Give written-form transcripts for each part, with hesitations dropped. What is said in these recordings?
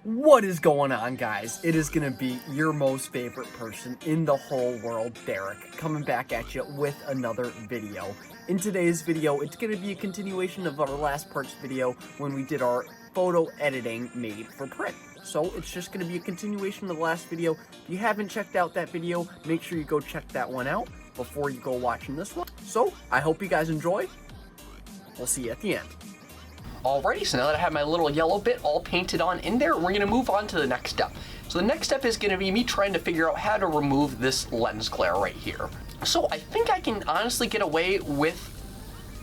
What is going on, guys? It is going to be your most favorite person in the whole world, Derek, coming back at you with another video. In today's video, it's going to be a continuation of our last part's video when we did our photo editing made for print. So it's just going to be a continuation of the last video. If you haven't checked out that video, make sure you go check that one out before you go watching this one. So I hope you guys enjoy. We'll see you at the end. Alrighty, so now that I have my little yellow bit all painted on in there, we're going to move on to the next step. So the next step is going to be me trying to figure out how to remove this lens glare right here. So I think I can honestly get away with,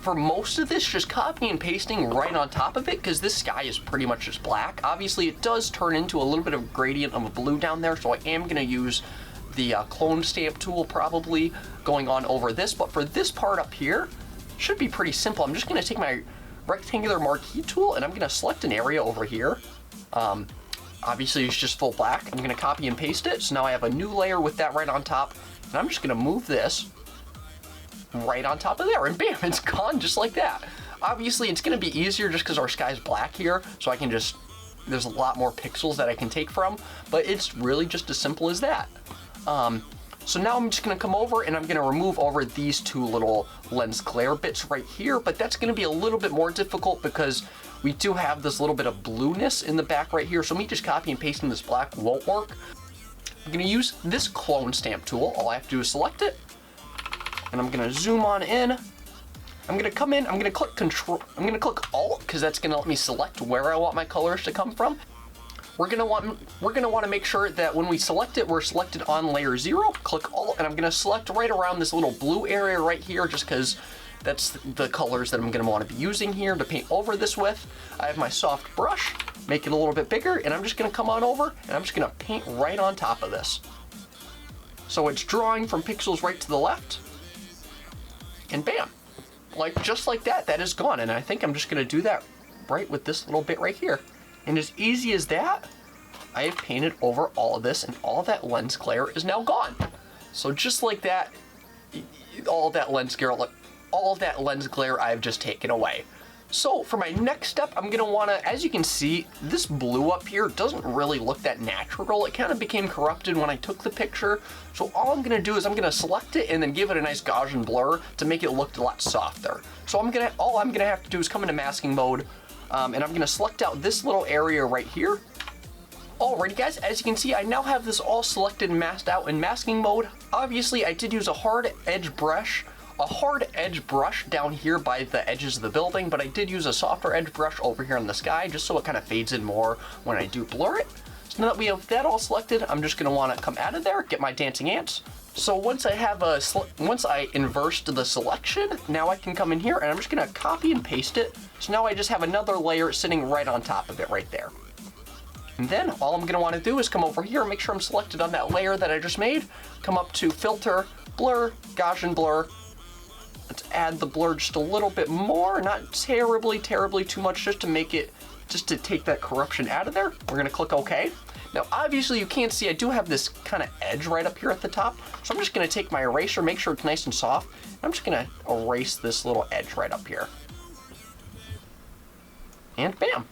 for most of this, just copying and pasting right on top of it, because this sky is pretty much just black. Obviously it does turn into a little bit of gradient of a blue down there, so I am going to use the clone stamp tool probably going on over this, but for this part up here, should be pretty simple. I'm just going to take my rectangular marquee tool and I'm going to select an area over here. Obviously it's just full black. I'm going to copy and paste it, so now I have a new layer with that right on top, and I'm just going to move this right on top of there, and bam, it's gone just like that. Obviously it's going to be easier just because our sky's black here, so I can just, there's a lot more pixels that I can take from, but it's really just as simple as that. So now I'm just going to come over and I'm going to remove over these two little lens glare bits right here, but that's going to be a little bit more difficult because we do have this little bit of blueness in the back right here, so me just copy and pasting this black won't work. I'm going to use this clone stamp tool. All I have to do is select it, and I'm going to zoom on in. I'm going to come in, I'm going to click Control, I'm going to click Alt because that's going to let me select where I want my colors to come from. We're gonna want to make sure that when we select it, we're selected on layer 0. Click Alt, and I'm gonna select right around this little blue area right here, just because that's the colors that I'm gonna want to be using here to paint over this with. I have my soft brush, make it a little bit bigger, and I'm just gonna come on over and I'm just gonna paint right on top of this. So it's drawing from pixels right to the left, and bam, like just like that, that is gone. And I think I'm just gonna do that right with this little bit right here. And as easy as that, I have painted over all of this, and all of that lens glare is now gone. So just like that, all of that lens glare I've just taken away. So for my next step, I'm gonna wanna, as you can see, this blue up here doesn't really look that natural. It kind of became corrupted when I took the picture. So all I'm gonna do is I'm gonna select it and then give it a nice Gaussian blur to make it look a lot softer. So all I'm gonna have to do is come into masking mode, and I'm gonna select out this little area right here. Alrighty guys, as you can see, I now have this all selected and masked out in masking mode. Obviously I did use a hard edge brush down here by the edges of the building, but I did use a softer edge brush over here in the sky, just so it kind of fades in more when I do blur it. So now that we have that all selected, I'm just gonna wanna come out of there, get my dancing ants. So once I inversed the selection, now I can come in here and I'm just gonna copy and paste it. So now I just have another layer sitting right on top of it right there. And then all I'm gonna wanna do is come over here and make sure I'm selected on that layer that I just made. Come up to Filter, Blur, Gaussian Blur. Let's add the blur just a little bit more, not terribly too much, just to take that corruption out of there. We're gonna click OK. Now obviously you can't see, I do have this kind of edge right up here at the top, so I'm just gonna take my eraser, make sure it's nice and soft, and I'm just gonna erase this little edge right up here. And bam!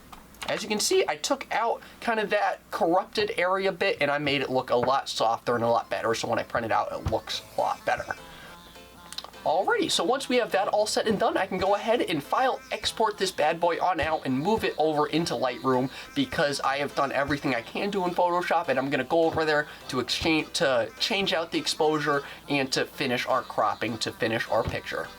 As you can see, I took out kind of that corrupted area bit and I made it look a lot softer and a lot better, so when I print it out, it looks a lot better. Alrighty, so once we have that all set and done, I can go ahead and file export this bad boy on out and move it over into Lightroom, because I have done everything I can do in Photoshop, and I'm gonna go over there to change out the exposure and to finish our cropping, to finish our picture.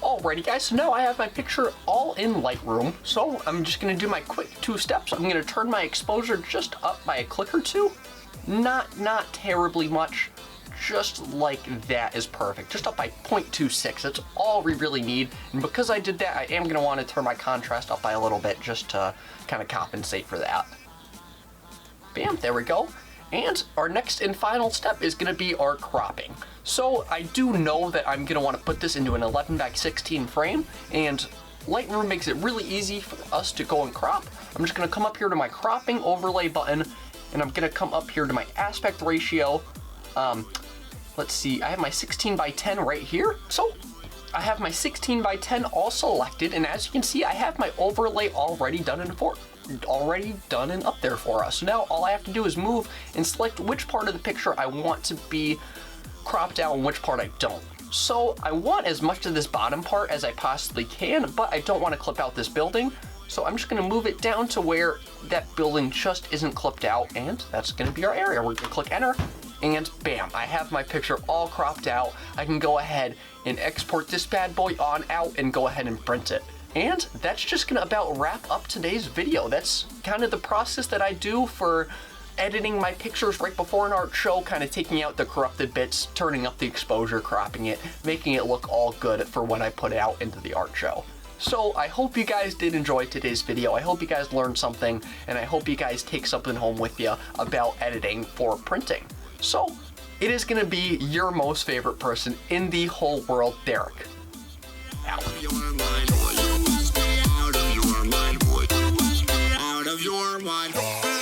Alrighty guys, so now I have my picture all in Lightroom, so I'm just gonna do my quick 2 steps. I'm gonna turn my exposure just up by a click or 2, not terribly much. Just like that is perfect, just up by 0.26, that's all we really need. And because I did that, I am going to want to turn my contrast up by a little bit just to kind of compensate for that. Bam, there we go. And our next and final step is going to be our cropping. So I do know that I'm going to want to put this into an 11:16 frame, and Lightroom makes it really easy for us to go and crop. I'm just going to come up here to my cropping overlay button, and I'm going to come up here to my aspect ratio. Let's see, I have my 16:10 right here. So I have my 16:10 all selected, and as you can see, I have my overlay already done in already done and up there for us. So now all I have to do is move and select which part of the picture I want to be cropped out and which part I don't. So I want as much of this bottom part as I possibly can, but I don't want to clip out this building. So I'm just going to move it down to where that building just isn't clipped out, and that's going to be our area. We're going to click enter, and bam, I have my picture all cropped out. I can go ahead and export this bad boy on out and go ahead and print it. And that's just going to about wrap up today's video. That's kind of the process that I do for editing my pictures right before an art show, kind of taking out the corrupted bits, turning up the exposure, cropping it, making it look all good for when I put it out into the art show. So I hope you guys did enjoy today's video. I hope you guys learned something, and I hope you guys take something home with you about editing for printing. So it is going to be your most favorite person in the whole world, Derek. Out. Out of your mind.